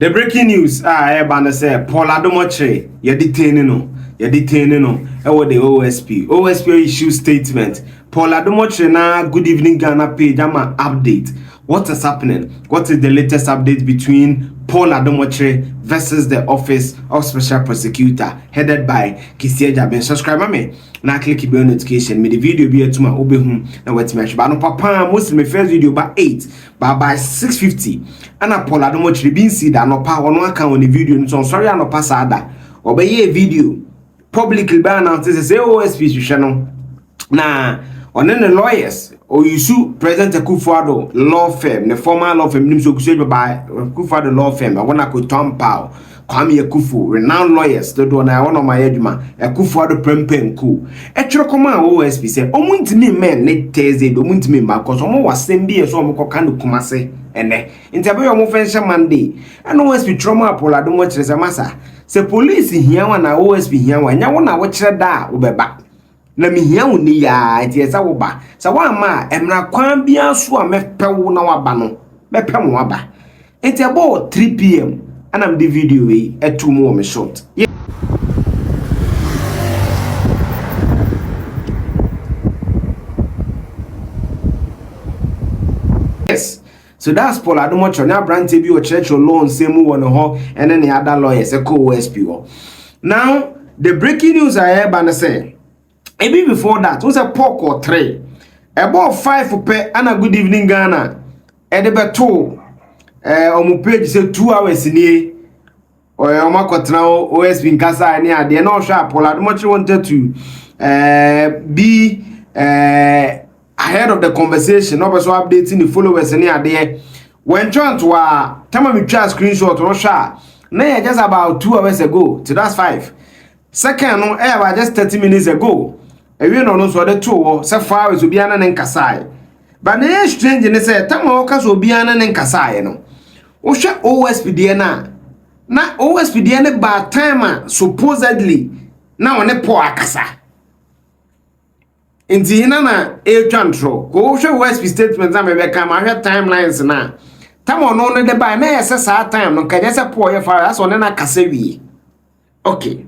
The breaking news everybody say Paul Adom-Ochere you detained no the OSP issue statement. Paul Adom-Ochere na good evening Ghana page ama update. What is happening? What is the latest update between Paul Adom-Ochere versus the Office of Special Prosecutor headed by Kisia Jaben? Subscribe me. Na click the bell notification. Me the video be to my obehu na wet me but no papa most my first video by 8 but by 6:50 and Paul Adom-Ochere bin see that no pa ono aka on the video so sorry no pass ada obeye video publicly by announce say OSP hwehwe no na on the lawyers or you sue President Akufo-Addo law firm the former law firm nim so kusu by Akufo-Addo law firm I wanna ko Tom Powell Kwame Akufo renowned lawyers to do na one of my adwuma Akufo-Addo prempem ku e twere koma OSP say omuntimi men ne Thursday do omuntimi ma cause omo wasem bi so omo koka no kumase ene ntabe omo fensha Monday and OSP trauma Paul Adom-Ochere say masa say police hia wa na OSP hia wa nya wo na wo kire da obeba na mi hia wo ni ya enti esa wo ba sa wa ma emra kwan bia so a mepewo na wa ba no mepem wa ba enti about 3 p.m. and I'm the video we at 2 more short. Yes. So that's Paul Adom-Ochere. Now brand TV or church or loan same one and then the other lawyers a co-OSP. Now the breaking news I have and say maybe before that was a pork or 3 about 5 for pay and a good evening Ghana Edebeto on page say 2 hours in here or now OSP in Casa and yeah they no sharp Paul Adom-Ochere wanted to be ahead of the conversation also updating the followers and yeah there when trying to time me try screenshot no sharp now just about 2 hours ago so that's 5 second no about just 30 minutes ago we no so the two so far as obi ana nkasai but na strange ne say time o ka so obi ana nkasai no wo hwe OSP de na OSP de ne ba time supposedly na one po akasa enti na e twantro ko hwe OSP statement am be ka ma hwe timelines na time no no de ba na yes sa time no ka just po ye far as one na kasa wi okay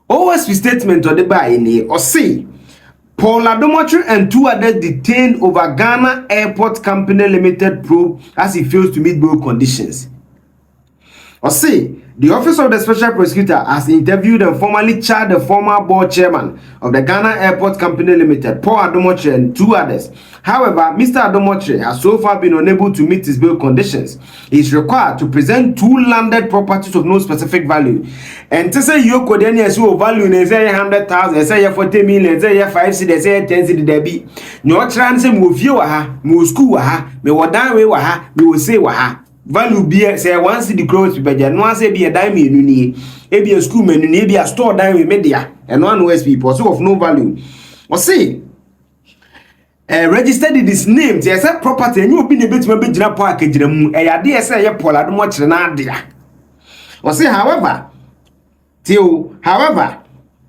OSP statement or the by any or say Paul Adom-Ochere and 2 others detained over Ghana Airport Company Limited probe as he fails to meet both conditions. Or say the Office of the Special Prosecutor has interviewed and formally charged the former board chairman of the Ghana Airport Company Limited, Paul Adom-Ochere, and 2 others. However, Mr. Adom-Ochere has so far been unable to meet his bail conditions. He is required to present 2 landed properties of no specific value. And to say you could any value, they say 100,000, they say 40 million, they say 5 cedi, they say 10 cedi, they be. No chance move you mo school me wadan we me will say value be say once the growth be no one say be a dime enu ni e be a school menu ni e be a store dime media and one OSP so of no value or say registered in his name say property and you be na betima be gina park gina mu e ya de say ye Paul Adom-Ochere na ade or say however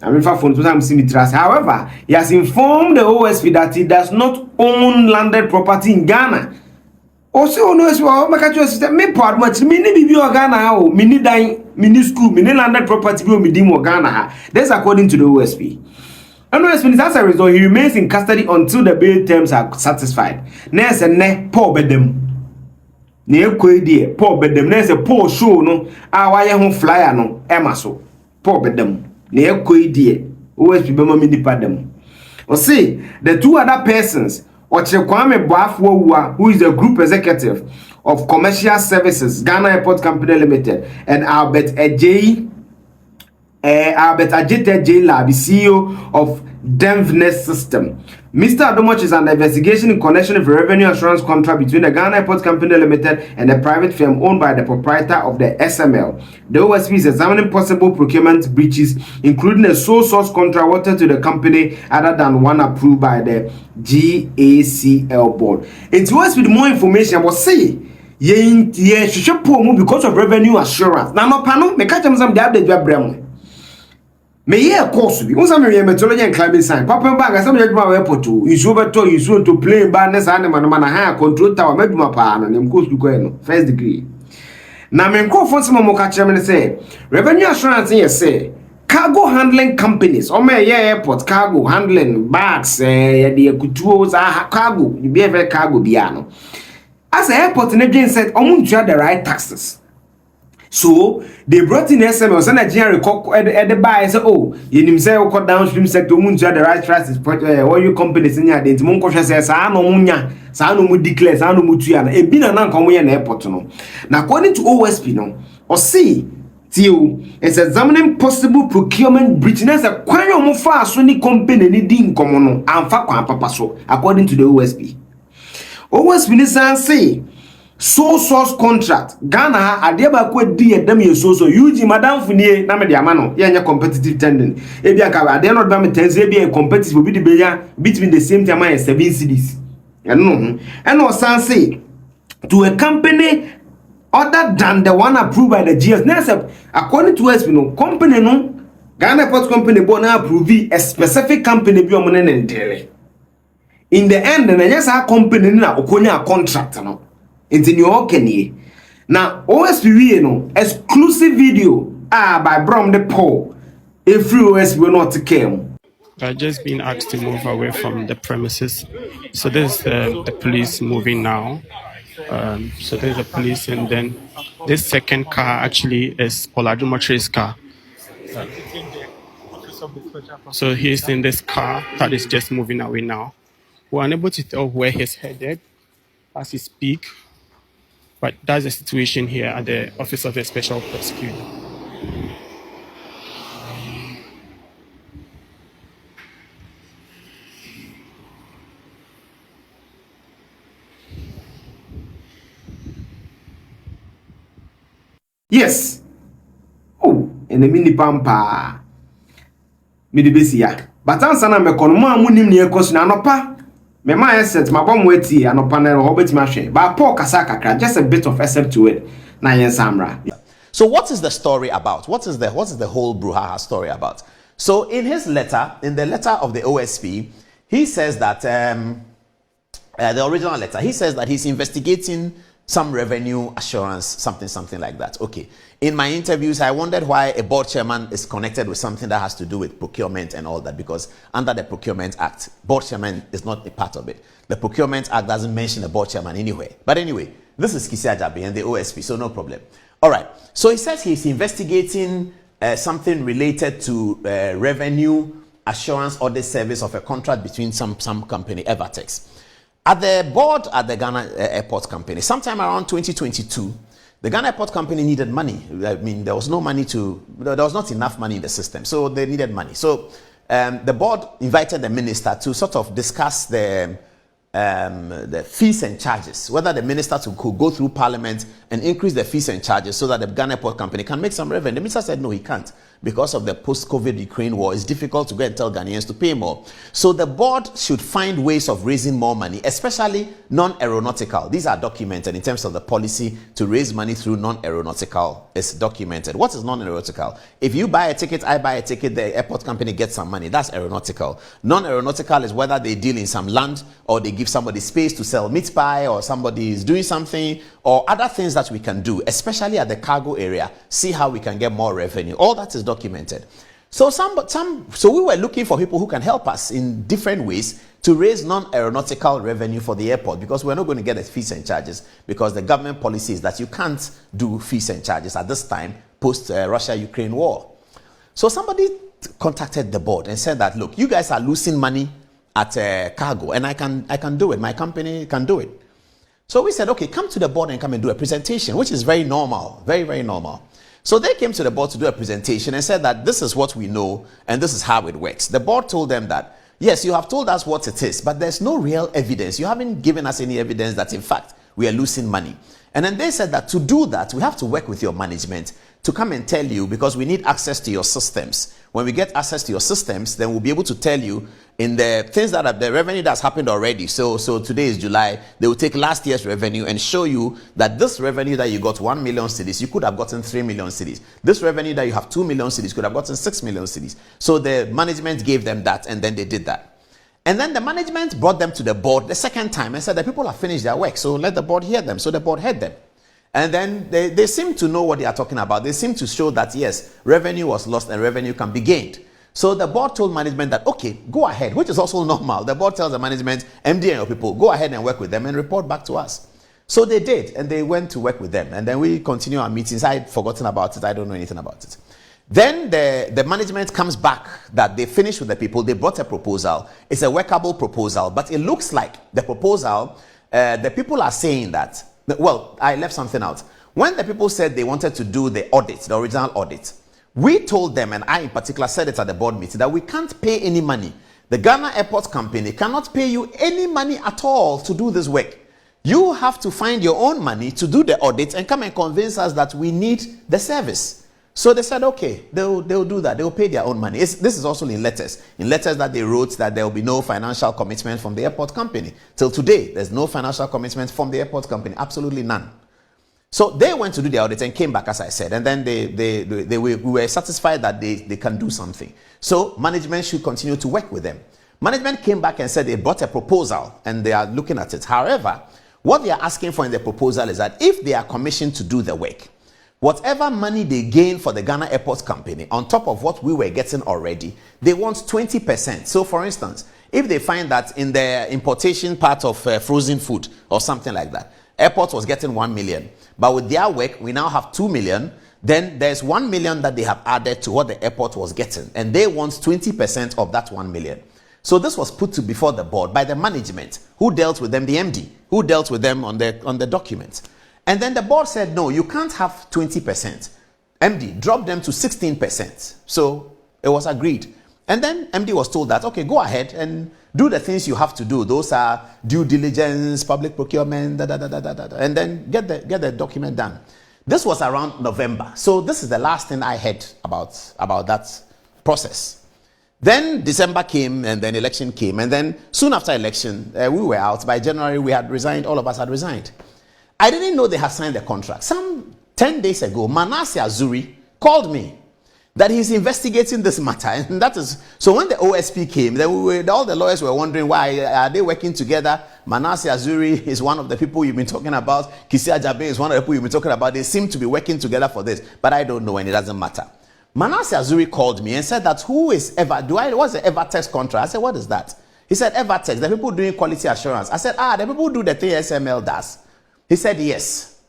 I mean, however, he has informed the OSP that he does not own landed property in Ghana. Also, no, system me part much mini bibi Ghana o mini dine mini school mini landed property bi o mi dim Ghana. That's according to the OSP. And OSP as a result he remains in custody until the bail terms are satisfied. Next ne Paul bedem. Ne ekwe Paul bedem next Paul show no a wa ye ho flyer no ema so. Paul bedem ne ekwe OSP be ma mi nipa dem. Or say the 2 other persons Ochere Kwame Bawumia, who is the group executive of Commercial Services, Ghana Airport Company Limited, and Albert Ajete J. Lab, CEO of Devness System. Mr. Adom-Ochere is under investigation in connection with a revenue assurance contract between the Ghana Airport Company Limited and a private firm owned by the proprietor of the SML. The OSP is examining possible procurement breaches, including a sole source contract awarded to the company other than one approved by the GACL board. It was with more information, but say, because of revenue assurance. Now, no panel, me catch them some the update. Me here course bi unsa me methodology and climate science papa bag asam yaduma airport isu beto isu to plane ba na sa na ha control tower maduma pa na nem course bi ko no first degree Na me nkrofo nsem mo ka kire me say revenue assurance yes say cargo handling companies o me airport cargo handling bags ye de akutuo za cargo you be every cargo bia no as airport na dwen said omuntua the right taxes. So they brought in SMS and Nigerian record at the buy say oh you nim say o downstream sector omuntua the right taxes all you companies in here dey mon ko hwe say sa no munya sa no mu declare sa no mu tua na e bi na nka mo ye na airport no. Now according to OSP no or see Tio is examining possible procurement breach. There's a quite almost fast when the company needing common and fa papa so according to the OSP. OSP say sole source contract. Ghana adeba kwa di edem ye so UG madam funie na me de amano ye competitive tendering. Ebia ka ade no ba me tense ebia competitive obi de beya between the same time and 7 cities. And no say to a company other than the one approved by the GS. Now, according to us, company no Ghana Port Company born approve a specific company be on and in the end, and yes, our company na okonya contract no. Into New York now OSP no exclusive video by Brom the Paul. Every OSP will not came. I've just been asked to move away from the premises. So there's the police moving now. So there's the police, and then this second car actually is Adom Octhere's car. So he's in this car that is just moving away now. We're unable to tell where he's headed as he speak, but that's the situation here at the Office of the Special Prosecutor. Yes. Oh, and the mini pampa. Midi besia. But answer na me kono mo amunim ne ekosu na anopa. Me ma set ma bom weti anopa na ho betima hwe. Ba Paul kasa kakra just a bit of accept to it. Na yen samra. So what is the story about? What is the whole brouhaha story about? So in his letter, in the letter of the OSP, he says that the original letter, he says that he's investigating some revenue assurance, something like that. Okay. In my interviews, I wondered why a board chairman is connected with something that has to do with procurement and all that, because under the Procurement Act, board chairman is not a part of it. The Procurement Act doesn't mention a board chairman anywhere. But anyway, this is Kisi Ajabi and the OSP, so no problem. All right. So he says he's investigating something related to revenue assurance audit service of a contract between some company, Evertex. At the board at the Ghana Airport Company, sometime around 2022, the Ghana Airport Company needed money. I mean, there was not enough money in the system, so they needed money. So the board invited the minister to sort of discuss the fees and charges, whether the minister could go through parliament and increase the fees and charges so that the Ghana Airport Company can make some revenue. The minister said no, he can't. Because of the post-COVID Ukraine war, it's difficult to go and tell Ghanaians to pay more. So the board should find ways of raising more money, especially non-aeronautical. These are documented in terms of the policy to raise money through non-aeronautical. It's documented. What is non-aeronautical? If you buy a ticket, I buy a ticket, the airport company gets some money. That's aeronautical. Non-aeronautical is whether they deal in some land or they give somebody space to sell meat pie, or somebody is doing something, or other things that we can do, especially at the cargo area. See how we can get more revenue. All that is documented. So so we were looking for people who can help us in different ways to raise non-aeronautical revenue for the airport, because we're not going to get the fees and charges, because the government policy is that you can't do fees and charges at this time post Russia-Ukraine war. So somebody contacted the board and said that, look, you guys are losing money at cargo, and I can do it. My company can do it. So we said, okay, come to the board and come and do a presentation, which is very normal, very, very normal. So they came to the board to do a presentation and said that this is what we know and this is how it works. The board told them that, yes, you have told us what it is, but there's no real evidence. You haven't given us any evidence that, in fact, we are losing money. And then they said that to do that, we have to work with your management to come and tell you, because we need access to your systems. When we get access to your systems, then we'll be able to tell you in the things that are the revenue that's happened already. So today is July. They will take last year's revenue and show you that this revenue that you got 1 million cedis, you could have gotten 3 million cedis. This revenue that you have 2 million cedis could have gotten 6 million cedis. So the management gave them that, and then they did that. And then the management brought them to the board the second time and said that people have finished their work, so let the board hear them. So the board heard them. And then they seem to know what they are talking about. They seem to show that, yes, revenue was lost and revenue can be gained. So the board told management that, okay, go ahead, which is also normal. The board tells the management, MD and your people, go ahead and work with them and report back to us. So they did, and they went to work with them. And then we continue our meetings. I had forgotten about it. I don't know anything about it. Then the management comes back that they finished with the people. They brought a proposal. It's a workable proposal, but it looks like the proposal, the people are saying that, well, I left something out. When the people said they wanted to do the audit, the original audit, we told them, and I in particular said it at the board meeting, that we can't pay any money. The Ghana Airport Company cannot pay you any money at all to do this work. You have to find your own money to do the audit and come and convince us that we need the service. So they said, okay, they'll do that. They'll pay their own money. This is also in letters. In letters that they wrote that there will be no financial commitment from the airport company. Till today, there's no financial commitment from the airport company. Absolutely none. So they went to do the audit and came back, as I said. And then we were satisfied that they can do something. So management should continue to work with them. Management came back and said they brought a proposal and they are looking at it. However, what they are asking for in the proposal is that if they are commissioned to do the work, whatever money they gain for the Ghana Airport Company, on top of what we were getting already, they want 20%. So for instance, if they find that in the importation part of frozen food or something like that, airport was getting 1 million, but with their work, we now have 2 million, then there's 1 million that they have added to what the airport was getting, and they want 20% of that 1 million. So this was put before the board by the management, who dealt with them, the MD, who dealt with them on the documents. And then the board said, no, you can't have 20%. MD dropped them to 16%. So it was agreed. And then MD was told that, okay, go ahead and do the things you have to do. Those are due diligence, public procurement, and then get the document done. This was around November. So this is the last thing I heard about that process. Then December came, and then election came. And then soon after election, we were out. By January, we had resigned. All of us had resigned. I didn't know they had signed the contract. Some 10 days ago, Manasseh Azuri called me that he's investigating this matter. And that is, so when the OSP came, then all the lawyers were wondering, why are they working together? Manasseh Azuri is one of the people you've been talking about. Kisia Jabe is one of the people you've been talking about. They seem to be working together for this, but I don't know, and it doesn't matter. Manasseh Azuri called me and said that what's the Evertex contract? I said, what is that? He said, Evertex, the people doing quality assurance. I said, the people who do the thing SML does. He said, yes.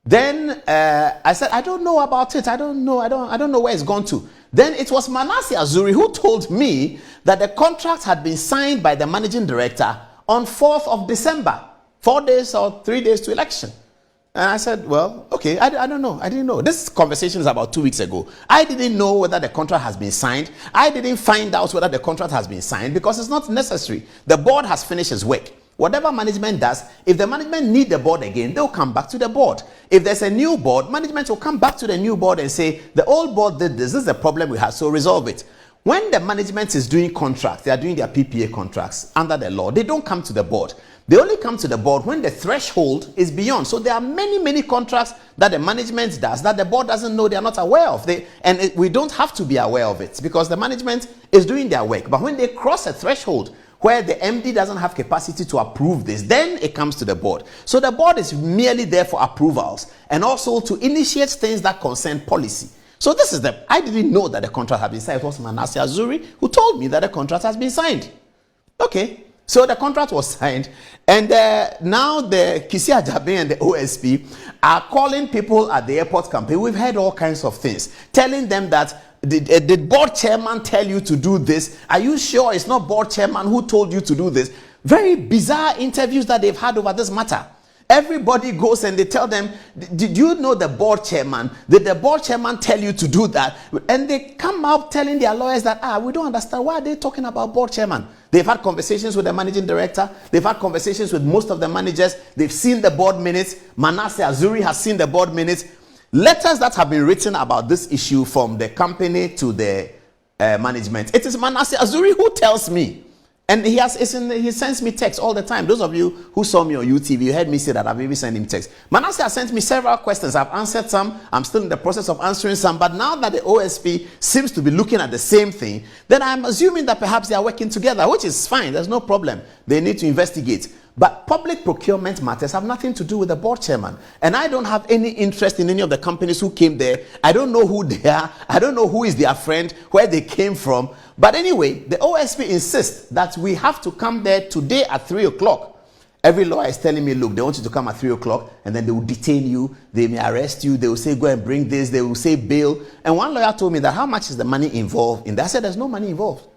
Then I said, I don't know about it. I don't know where it's gone to. Then it was Manasseh Azuri who told me that the contract had been signed by the managing director on 4th of December, 4 days or 3 days to election. And I said, well, okay, I don't know. I didn't know. This conversation is about 2 weeks ago. I didn't know whether the contract has been signed. I didn't find out whether the contract has been signed because it's not necessary. The board has finished its work. Whatever management does, if the management need the board again, they'll come back to the board. If there's a new board, management will come back to the new board and say, the old board did this. This is the problem we have, so resolve it. When the management is doing contracts, they are doing their PPA contracts under the law, they don't come to the board. They only come to the board when the threshold is beyond. So there are many contracts that the management does that the board doesn't know, they are not aware of. We don't have to be aware of it because the management is doing their work. But when they cross a threshold where the MD doesn't have capacity to approve this, then it comes to the board. So the board is merely there for approvals and also to initiate things that concern policy. So this is I didn't know that the contract had been signed. It was Manasseh Azuri who told me that the contract has been signed. Okay. So the contract was signed, and now the Kisia Jabe and the OSP are calling people at the airport company. We've heard all kinds of things, telling them that, did board chairman tell you to do this? Are you sure it's not board chairman who told you to do this? Very bizarre interviews that they've had over this matter. Everybody goes and they tell them, did you know the board chairman? Did the board chairman tell you to do that? And they come out telling their lawyers that, we don't understand. Why are they talking about board chairman? They've had conversations with the managing director. They've had conversations with most of the managers. They've seen the board minutes. Manasseh Azuri has seen the board minutes. Letters that have been written about this issue from the company to the management. It is Manasseh Azuri who tells me. And he sends me texts all the time. Those of you who saw me on YouTube, you heard me say that I've maybe sent him texts. Manasseh has sent me several questions. I've answered some. I'm still in the process of answering some. But now that the OSP seems to be looking at the same thing, then I'm assuming that perhaps they are working together, which is fine. There's no problem. They need to investigate. But public procurement matters have nothing to do with the board chairman. And I don't have any interest in any of the companies who came there. I don't know who they are. I don't know who is their friend, where they came from. But anyway, the OSP insists that we have to come there today at 3 o'clock. Every lawyer is telling me, look, they want you to come at 3 o'clock and then they will detain you. They may arrest you. They will say, go and bring this. They will say bail. And one lawyer told me that how much is the money involved in that? I said, there's no money involved.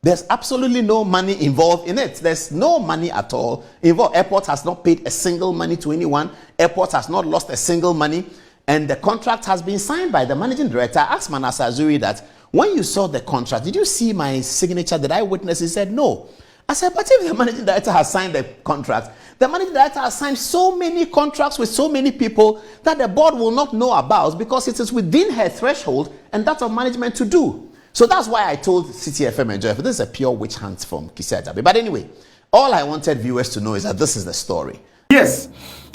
There's absolutely no money involved in it. There's no money at all involved. Airport has not paid a single money to anyone. Airport has not lost a single money. And the contract has been signed by the managing director. I asked Manasa Azuri that when you saw the contract, did you see my signature that I witnessed? He said, no. I said, but if the managing director has signed the contract, the managing director has signed so many contracts with so many people that the board will not know about because it is within her threshold and that of management to do. So that's why I told CTFM and Joy, this is a pure witch hunt from Kisia Jabe. But anyway, all I wanted viewers to know is that this is the story. Yes.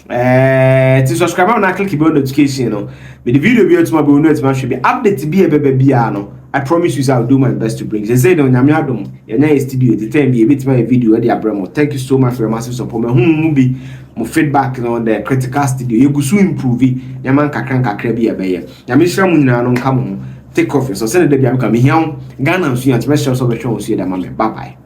To subscribe and click the bell notification, you know. With the video be to my notification should be update be a baby no. I promise you I'll do my best to bring. They say no nyame adom. Your na studio the time be a bit my video e dey abramo. Thank you so much for your massive support. Me be my feedback on the critical studio. You go so improve. Nyama kakra be a beye. Nyame hira mu nyina no nka mo. Take off so send the baby am come here. Ghana nso yan special so be show so dey ma me. Bye bye.